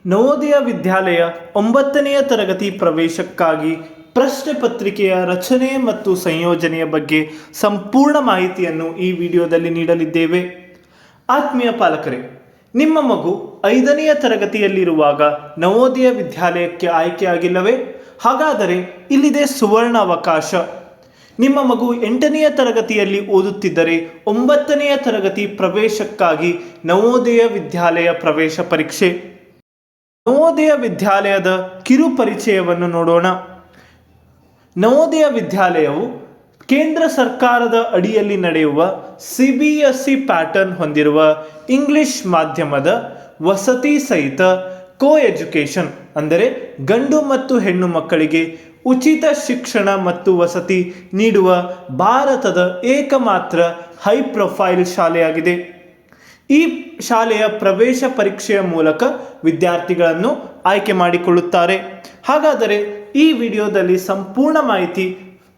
ನವೋದಯ ವಿದ್ಯಾಲಯ 9ನೇ ತರಗತಿ ಪ್ರವೇಶಕ್ಕಾಗಿ ಪ್ರಶ್ನೆ ಪತ್ರಿಕೆಯ ರಚನೆ ಮತ್ತು ಸಂಯೋಜನೆಯ ಬಗ್ಗೆ ಸಂಪೂರ್ಣ ಮಾಹಿತಿಯನ್ನು ಈ ವಿಡಿಯೋದಲ್ಲಿ ನೀಡಲಿದ್ದೇವೆ. ಆತ್ಮೀಯ ಪಾಲಕರೇ, ನಿಮ್ಮ ಮಗು 5ನೇ ತರಗತಿಯಲ್ಲಿರುವಾಗ ನವೋದಯ ವಿದ್ಯಾಲಯಕ್ಕೆ ಆಯ್ಕೆಯಾಗಿಲ್ಲವೇ? ಹಾಗಾದರೆ ಇಲ್ಲಿದೆ ಸುವರ್ಣ ಅವಕಾಶ. ನಿಮ್ಮ ಮಗು 8ನೇ ತರಗತಿಯಲ್ಲಿ ಓದುತ್ತಿದ್ದರೆ 9ನೇ ತರಗತಿ ಪ್ರವೇಶಕ್ಕಾಗಿ ನವೋದಯ ವಿದ್ಯಾಲಯ ಪ್ರವೇಶ ಪರೀಕ್ಷೆ. ನವೋದಯ ವಿದ್ಯಾಲಯದ ಕಿರು ಪರಿಚಯವನ್ನು ನೋಡೋಣ. ನವೋದಯ ವಿದ್ಯಾಲಯವು ಕೇಂದ್ರ ಸರ್ಕಾರದ ಅಡಿಯಲ್ಲಿ ನಡೆಯುವ CBSE ಪ್ಯಾಟರ್ನ್ ಹೊಂದಿರುವ ಇಂಗ್ಲಿಷ್ ಮಾಧ್ಯಮದ ವಸತಿ ಸಹಿತ ಕೋ ಎಜುಕೇಷನ್, ಅಂದರೆ ಗಂಡು ಮತ್ತು ಹೆಣ್ಣು ಮಕ್ಕಳಿಗೆ ಉಚಿತ ಶಿಕ್ಷಣ ಮತ್ತು ವಸತಿ ನೀಡುವ ಭಾರತದ ಏಕಮಾತ್ರ ಹೈ ಪ್ರೊಫೈಲ್ ಶಾಲೆಯಾಗಿದೆ. ಈ ಶಾಲೆಯ ಪ್ರವೇಶ ಪರೀಕ್ಷೆಯ ಮೂಲಕ ವಿದ್ಯಾರ್ಥಿಗಳನ್ನು ಆಯ್ಕೆ ಮಾಡಿಕೊಳ್ಳುತ್ತಾರೆ. ಹಾಗಾದರೆ ಈ ವಿಡಿಯೋದಲ್ಲಿ ಸಂಪೂರ್ಣ ಮಾಹಿತಿ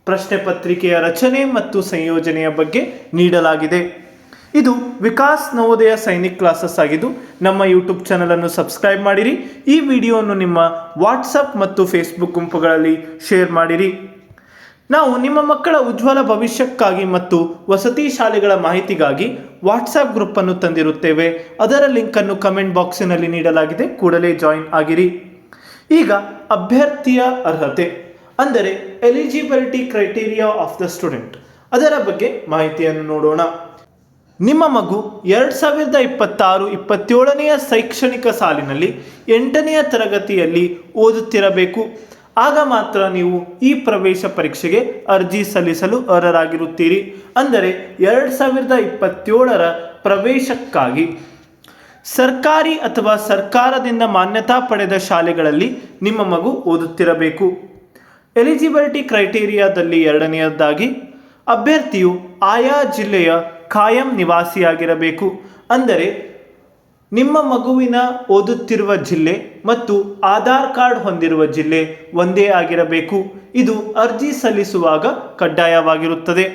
ಪ್ರಶ್ನೆ ಪತ್ರಿಕೆಯ ರಚನೆ ಮತ್ತು ಸಂಯೋಜನೆಯ ಬಗ್ಗೆ ನೀಡಲಾಗಿದೆ. ಇದು ವಿಕಾಸ್ ನವೋದಯ ಸೈನಿಕ್ ಕ್ಲಾಸಸ್ ಆಗಿದ್ದು, ನಮ್ಮ ಯೂಟ್ಯೂಬ್ ಚಾನಲನ್ನು ಸಬ್ಸ್ಕ್ರೈಬ್ ಮಾಡಿರಿ. ಈ ವಿಡಿಯೋವನ್ನು ನಿಮ್ಮ ವಾಟ್ಸಪ್ ಮತ್ತು ಫೇಸ್ಬುಕ್ ಗುಂಪುಗಳಲ್ಲಿ ಶೇರ್ ಮಾಡಿರಿ. ನಾವು ನಿಮ್ಮ ಮಕ್ಕಳ ಉಜ್ವಲ ಭವಿಷ್ಯಕ್ಕಾಗಿ ಮತ್ತು ವಸತಿ ಶಾಲೆಗಳ ಮಾಹಿತಿಗಾಗಿ ವಾಟ್ಸಪ್ ಗ್ರೂಪನ್ನು ತಂದಿರುತ್ತೇವೆ. ಅದರ ಲಿಂಕನ್ನು ಕಮೆಂಟ್ ಬಾಕ್ಸಿನಲ್ಲಿ ನೀಡಲಾಗಿದೆ, ಕೂಡಲೇ ಜಾಯಿನ್ ಆಗಿರಿ. ಈಗ ಅಭ್ಯರ್ಥಿಯ ಅರ್ಹತೆ, ಅಂದರೆ eligibility criteria of the student, ಅದರ ಬಗ್ಗೆ ಮಾಹಿತಿಯನ್ನು ನೋಡೋಣ. ನಿಮ್ಮ ಮಗು 2026-27ನೇ ಶೈಕ್ಷಣಿಕ ಸಾಲಿನಲ್ಲಿ 8ನೇ ತರಗತಿಯಲ್ಲಿ ಓದುತ್ತಿರಬೇಕು. ಆಗ ಮಾತ್ರ ನೀವು ಈ ಪ್ರವೇಶ ಪರೀಕ್ಷೆಗೆ ಅರ್ಜಿ ಸಲ್ಲಿಸಲು ಅರ್ಹರಾಗಿರುತ್ತೀರಿ. ಅಂದರೆ 2027ರ ಪ್ರವೇಶಕ್ಕಾಗಿ ಸರ್ಕಾರಿ ಅಥವಾ ಸರ್ಕಾರದಿಂದ ಮಾನ್ಯತಾ ಪಡೆದ ಶಾಲೆಗಳಲ್ಲಿ ನಿಮ್ಮ ಮಗು ಓದುತ್ತಿರಬೇಕು. ಎಲಿಜಿಬಿಲಿಟಿ ಕ್ರೈಟೀರಿಯಾದಲ್ಲಿ ಎರಡನೆಯದಾಗಿ ಅಭ್ಯರ್ಥಿಯು ಆಯಾ ಜಿಲ್ಲೆಯ ಖಾಯಂ ನಿವಾಸಿಯಾಗಿರಬೇಕು. ಅಂದರೆ ನಿಮ್ಮ ಮಗುವಿನ ಓದುತ್ತಿರುವ ಜಿಲ್ಲೆ ಮತ್ತು ಆಧಾರ್ ಕಾರ್ಡ್ ಹೊಂದಿರುವ ಜಿಲ್ಲೆ ಒಂದೇ ಆಗಿರಬೇಕು. ಇದು ಅರ್ಜಿ ಸಲ್ಲಿಸುವಾಗ ಕಡ್ಡಾಯವಾಗಿರುತ್ತದೆ.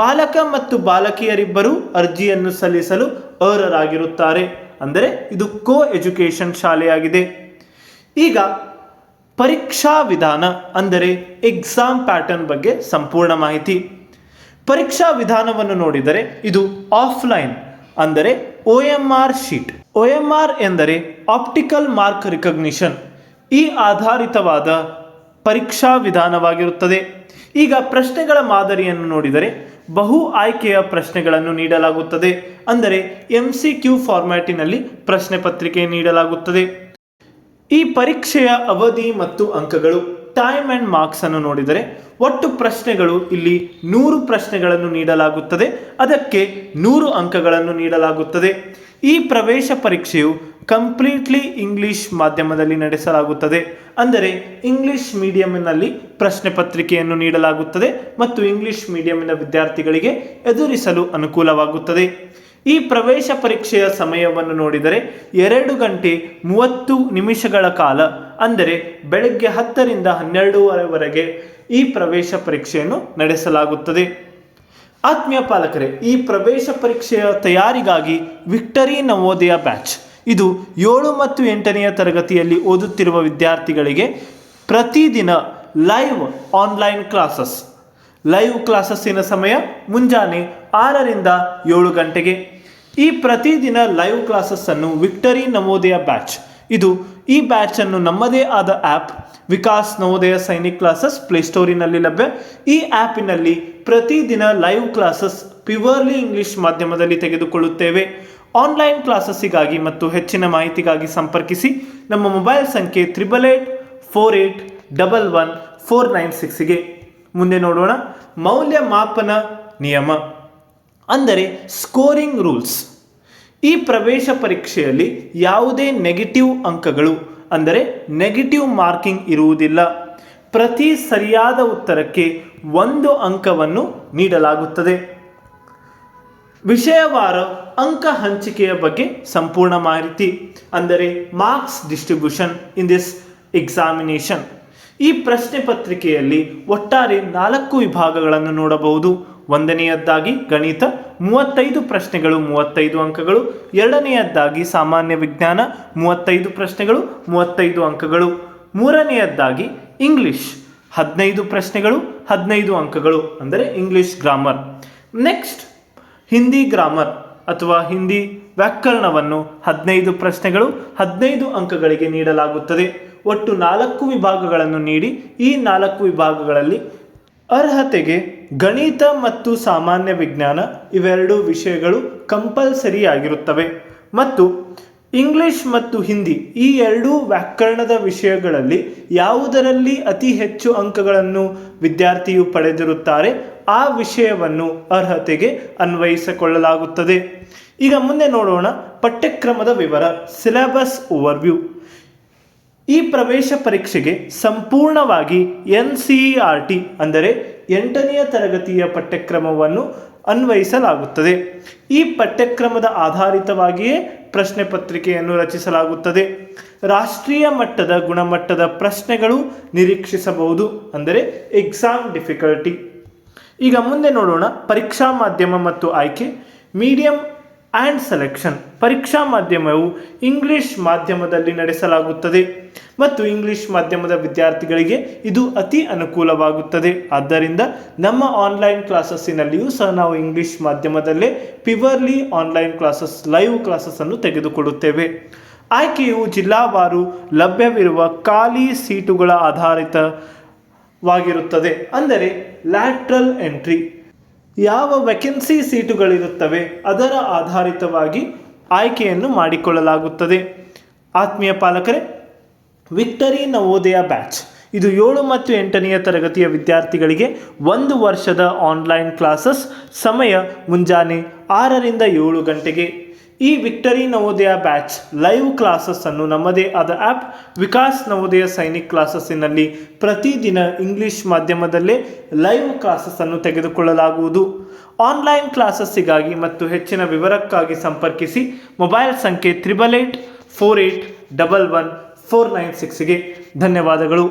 ಬಾಲಕ ಮತ್ತು ಬಾಲಕಿಯರಿಬ್ಬರೂ ಅರ್ಜಿಯನ್ನು ಸಲ್ಲಿಸಲು ಅರ್ಹರಾಗಿರುತ್ತಾರೆ. ಅಂದರೆ ಇದು ಕೋ ಎಜುಕೇಷನ್ ಶಾಲೆಯಾಗಿದೆ. ಈಗ ಪರೀಕ್ಷಾ ವಿಧಾನ, ಅಂದರೆ ಎಕ್ಸಾಮ್ ಪ್ಯಾಟರ್ನ್ ಬಗ್ಗೆ ಸಂಪೂರ್ಣ ಮಾಹಿತಿ. ಪರೀಕ್ಷಾ ವಿಧಾನವನ್ನು ನೋಡಿದರೆ ಇದು ಆಫ್ಲೈನ್, ಅಂದರೆ OMR ಶೀಟ್. OMR ಎಂದರೆ ಆಪ್ಟಿಕಲ್ ಮಾರ್ಕ್ ರಿಕಗ್ನಿಷನ್. ಈ ಆಧಾರಿತವಾದ ಪರೀಕ್ಷಾ ವಿಧಾನವಾಗಿರುತ್ತದೆ. ಈಗ ಪ್ರಶ್ನೆಗಳ ಮಾದರಿಯನ್ನು ನೋಡಿದರೆ ಬಹು ಆಯ್ಕೆಯ ಪ್ರಶ್ನೆಗಳನ್ನು ನೀಡಲಾಗುತ್ತದೆ. ಅಂದರೆ MCQ ಫಾರ್ಮ್ಯಾಟಿನಲ್ಲಿ ಪ್ರಶ್ನೆ ಪತ್ರಿಕೆ ನೀಡಲಾಗುತ್ತದೆ. ಈ ಪರೀಕ್ಷೆಯ ಅವಧಿ ಮತ್ತು ಅಂಕಗಳು, ಟೈಮ್ ಆ್ಯಂಡ್ ಮಾರ್ಕ್ಸ್ ಅನ್ನು ನೋಡಿದರೆ ಒಟ್ಟು ಪ್ರಶ್ನೆಗಳು ಇಲ್ಲಿ 100 ಪ್ರಶ್ನೆಗಳನ್ನು ನೀಡಲಾಗುತ್ತದೆ. ಅದಕ್ಕೆ 100 ಅಂಕಗಳನ್ನು ನೀಡಲಾಗುತ್ತದೆ. ಈ ಪ್ರವೇಶ ಪರೀಕ್ಷೆಯು ಕಂಪ್ಲೀಟ್ಲಿ ಇಂಗ್ಲಿಷ್ ಮಾಧ್ಯಮದಲ್ಲಿ ನಡೆಸಲಾಗುತ್ತದೆ. ಅಂದರೆ ಇಂಗ್ಲಿಷ್ ಮೀಡಿಯಂನಲ್ಲಿ ಪ್ರಶ್ನೆ ಪತ್ರಿಕೆಯನ್ನು ನೀಡಲಾಗುತ್ತದೆ ಮತ್ತು ಇಂಗ್ಲಿಷ್ ಮೀಡಿಯಂನ ವಿದ್ಯಾರ್ಥಿಗಳಿಗೆ ಎದುರಿಸಲು ಅನುಕೂಲವಾಗುತ್ತದೆ. ಈ ಪ್ರವೇಶ ಪರೀಕ್ಷೆಯ ಸಮಯವನ್ನು ನೋಡಿದರೆ 2 ಗಂಟೆ 30 ನಿಮಿಷಗಳ ಕಾಲ, ಅಂದರೆ ಬೆಳಗ್ಗೆ 10ರಿಂದ 12ವರೆಗೆ ಈ ಪ್ರವೇಶ ಪರೀಕ್ಷೆಯನ್ನು ನಡೆಸಲಾಗುತ್ತದೆ. ಆತ್ಮೀಯ ಪಾಲಕರೇ, ಈ ಪ್ರವೇಶ ಪರೀಕ್ಷೆಯ ತಯಾರಿಗಾಗಿ ವಿಕ್ಟರಿ ನವೋದಯ ಬ್ಯಾಚ್, ಇದು 7 ಮತ್ತು 8ನೇ ತರಗತಿಯಲ್ಲಿ ಓದುತ್ತಿರುವ ವಿದ್ಯಾರ್ಥಿಗಳಿಗೆ ಪ್ರತಿದಿನ ಲೈವ್ ಆನ್ಲೈನ್ ಕ್ಲಾಸಸ್. ಲೈವ್ ಕ್ಲಾಸಸ್ಸಿನ ಸಮಯ ಮುಂಜಾನೆ 6ರಿಂದ 7 ಗಂಟೆಗೆ. ಈ ಪ್ರತಿದಿನ ಲೈವ್ ಕ್ಲಾಸಸ್ಸನ್ನು ವಿಕ್ಟರಿ ನವೋದಯ ಬ್ಯಾಚ್, ಈ ಬ್ಯಾಚನ್ನು ನಮ್ಮದೇ ಆದ ಆ್ಯಪ್ ವಿಕಾಸ್ ನವೋದಯ ಸೈನಿಕ್ ಕ್ಲಾಸಸ್ ಪ್ಲೇಸ್ಟೋರಿನಲ್ಲಿ ಲಭ್ಯ. ಈ ಆ್ಯಪಿನಲ್ಲಿ ಪ್ರತಿದಿನ ಲೈವ್ ಕ್ಲಾಸಸ್ ಪ್ಯೂರ್ಲಿ ಇಂಗ್ಲಿಷ್ ಮಾಧ್ಯಮದಲ್ಲಿ ತೆಗೆದುಕೊಳ್ಳುತ್ತೇವೆ. ಆನ್ಲೈನ್ ಕ್ಲಾಸಸ್ಸಿಗಾಗಿ ಮತ್ತು ಹೆಚ್ಚಿನ ಮಾಹಿತಿಗಾಗಿ ಸಂಪರ್ಕಿಸಿ ನಮ್ಮ ಮೊಬೈಲ್ ಸಂಖ್ಯೆ 8848111496ಗೆ. ಮುಂದೆ ನೋಡೋಣ ಮೌಲ್ಯಮಾಪನ ನಿಯಮ, ಅಂದರೆ ಸ್ಕೋರಿಂಗ್ ರೂಲ್ಸ್. ಈ ಪ್ರವೇಶ ಪರೀಕ್ಷೆಯಲ್ಲಿ ಯಾವುದೇ ನೆಗೆಟಿವ್ ಅಂಕಗಳು, ಅಂದರೆ ನೆಗೆಟಿವ್ ಮಾರ್ಕಿಂಗ್ ಇರುವುದಿಲ್ಲ. ಪ್ರತಿ ಸರಿಯಾದ ಉತ್ತರಕ್ಕೆ 1 ಅಂಕವನ್ನು ನೀಡಲಾಗುತ್ತದೆ. ವಿಷಯವಾರ ಅಂಕ ಹಂಚಿಕೆಯ ಬಗ್ಗೆ ಸಂಪೂರ್ಣ ಮಾಹಿತಿ, ಅಂದರೆ marks distribution in this examination. ಈ ಪ್ರಶ್ನೆ ಪತ್ರಿಕೆಯಲ್ಲಿ ಒಟ್ಟಾರೆ 4 ವಿಭಾಗಗಳನ್ನು ನೋಡಬಹುದು. ಒಂದನೆಯದ್ದಾಗಿ ಗಣಿತ 35 ಪ್ರಶ್ನೆಗಳು 35 ಅಂಕಗಳು, ಎರಡನೆಯದ್ದಾಗಿ ಸಾಮಾನ್ಯ ವಿಜ್ಞಾನ 35 ಪ್ರಶ್ನೆಗಳು 35 ಅಂಕಗಳು, ಮೂರನೆಯದ್ದಾಗಿ ಇಂಗ್ಲಿಷ್ 15 ಪ್ರಶ್ನೆಗಳು 15 ಅಂಕಗಳು ಅಂದರೆ English grammar. Next Hindi grammar ಅಥವಾ ಹಿಂದಿ ವ್ಯಾಕರಣವನ್ನು 15 ಪ್ರಶ್ನೆಗಳು 15 ಅಂಕಗಳಿಗೆ ನೀಡಲಾಗುತ್ತದೆ. ಒಟ್ಟು 4 ವಿಭಾಗಗಳನ್ನು ನೀಡಿ ಈ 4 ವಿಭಾಗಗಳಲ್ಲಿ ಅರ್ಹತೆಗೆ ಗಣಿತ ಮತ್ತು ಸಾಮಾನ್ಯ ವಿಜ್ಞಾನ ಇವೆರಡು ವಿಷಯಗಳು ಕಂಪಲ್ಸರಿ ಆಗಿರುತ್ತವೆ ಮತ್ತು ಇಂಗ್ಲಿಷ್ ಮತ್ತು ಹಿಂದಿ ಈ ಎರಡೂ ವ್ಯಾಕರಣದ ವಿಷಯಗಳಲ್ಲಿ ಯಾವುದರಲ್ಲಿ ಅತಿ ಹೆಚ್ಚು ಅಂಕಗಳನ್ನು ವಿದ್ಯಾರ್ಥಿಯು ಪಡೆದಿರುತ್ತಾರೆ ಆ ವಿಷಯವನ್ನು ಅರ್ಹತೆಗೆ ಅನ್ವಯಿಸಿಕೊಳ್ಳಲಾಗುತ್ತದೆ. ಈಗ ಮುಂದೆ ನೋಡೋಣ ಪಠ್ಯಕ್ರಮದ ವಿವರ, ಸಿಲೆಬಸ್ ಓವರ್ವ್ಯೂ. ಈ ಪ್ರವೇಶ ಪರೀಕ್ಷೆಗೆ ಸಂಪೂರ್ಣವಾಗಿ NCERT ಅಂದರೆ 8ನೆಯ ತರಗತಿಯ ಪಠ್ಯಕ್ರಮವನ್ನು ಅನ್ವಯಿಸಲಾಗುತ್ತದೆ. ಈ ಪಠ್ಯಕ್ರಮದ ಆಧಾರಿತವಾಗಿಯೇ ಪ್ರಶ್ನೆ ಪತ್ರಿಕೆಯನ್ನು ರಚಿಸಲಾಗುತ್ತದೆ. ರಾಷ್ಟ್ರೀಯ ಮಟ್ಟದ ಗುಣಮಟ್ಟದ ಪ್ರಶ್ನೆಗಳು ನಿರೀಕ್ಷಿಸಬಹುದು ಅಂದರೆ ಎಕ್ಸಾಮ್ ಡಿಫಿಕಲ್ಟಿ. ಈಗ ಮುಂದೆ ನೋಡೋಣ ಪರೀಕ್ಷಾ ಮಾಧ್ಯಮ ಮತ್ತು ಆಯ್ಕೆ, ಮೀಡಿಯಂ ಆ್ಯಂಡ್ ಸೆಲೆಕ್ಷನ್. ಪರೀಕ್ಷಾ ಮಾಧ್ಯಮವು ಇಂಗ್ಲಿಷ್ ಮಾಧ್ಯಮದಲ್ಲಿ ನಡೆಸಲಾಗುತ್ತದೆ ಮತ್ತು ಇಂಗ್ಲಿಷ್ ಮಾಧ್ಯಮದ ವಿದ್ಯಾರ್ಥಿಗಳಿಗೆ ಇದು ಅತಿ ಅನುಕೂಲವಾಗುತ್ತದೆ. ಆದ್ದರಿಂದ ನಮ್ಮ ಆನ್ಲೈನ್ ಕ್ಲಾಸಸ್ಸಿನಲ್ಲಿಯೂ ಸಹ ನಾವು ಇಂಗ್ಲಿಷ್ ಮಾಧ್ಯಮದಲ್ಲೇ ಪ್ಯೂರ್ಲಿ ಆನ್ಲೈನ್ ಕ್ಲಾಸಸ್ ಲೈವ್ ಕ್ಲಾಸಸ್ಸನ್ನು ತೆಗೆದುಕೊಡುತ್ತೇವೆ. ಆಯ್ಕೆಯು ಜಿಲ್ಲಾವಾರು ಲಭ್ಯವಿರುವ ಖಾಲಿ ಸೀಟುಗಳ ಆಧಾರಿತವಾಗಿರುತ್ತದೆ ಅಂದರೆ ಲ್ಯಾಟ್ರಲ್ ಎಂಟ್ರಿ. ಯಾವ ವೇಕೆನ್ಸಿ ಸೀಟುಗಳಿರುತ್ತವೆ ಅದರ ಆಧಾರಿತವಾಗಿ ಆಯ್ಕೆಯನ್ನು ಮಾಡಿಕೊಳ್ಳಲಾಗುತ್ತದೆ. ಆತ್ಮೀಯ ಪಾಲಕರೇ, ವಿಕ್ಟರಿ ನವೋದಯ ಬ್ಯಾಚ್ ಇದು 7 ಮತ್ತು 8ನೆಯ ತರಗತಿಯ ವಿದ್ಯಾರ್ಥಿಗಳಿಗೆ 1 ವರ್ಷದ ಆನ್ಲೈನ್ ಕ್ಲಾಸಸ್. ಸಮಯ ಮುಂಜಾನೆ 6ರಿಂದ 7 ಗಂಟೆಗೆ. ಈ ವಿಕ್ಟರಿ ನವೋದಯ ಬ್ಯಾಚ್ ಲೈವ್ ಕ್ಲಾಸಸ್ಸನ್ನು ನಮ್ಮದೇ ಆದ ಆ್ಯಪ್ ವಿಕಾಸ್ ನವೋದಯ ಸೈನಿಕ್ ಕ್ಲಾಸಸ್ಸಿನಲ್ಲಿ ಪ್ರತಿದಿನ ಇಂಗ್ಲಿಷ್ ಮಾಧ್ಯಮದಲ್ಲೇ ಲೈವ್ ಕ್ಲಾಸಸ್ಸನ್ನು ತೆಗೆದುಕೊಳ್ಳಲಾಗುವುದು. ಆನ್ಲೈನ್ ಕ್ಲಾಸಸ್ಸಿಗಾಗಿ ಮತ್ತು ಹೆಚ್ಚಿನ ವಿವರಕ್ಕಾಗಿ ಸಂಪರ್ಕಿಸಿ ಮೊಬೈಲ್ ಸಂಖ್ಯೆ 8884811496ಗೆ. ಧನ್ಯವಾದಗಳು.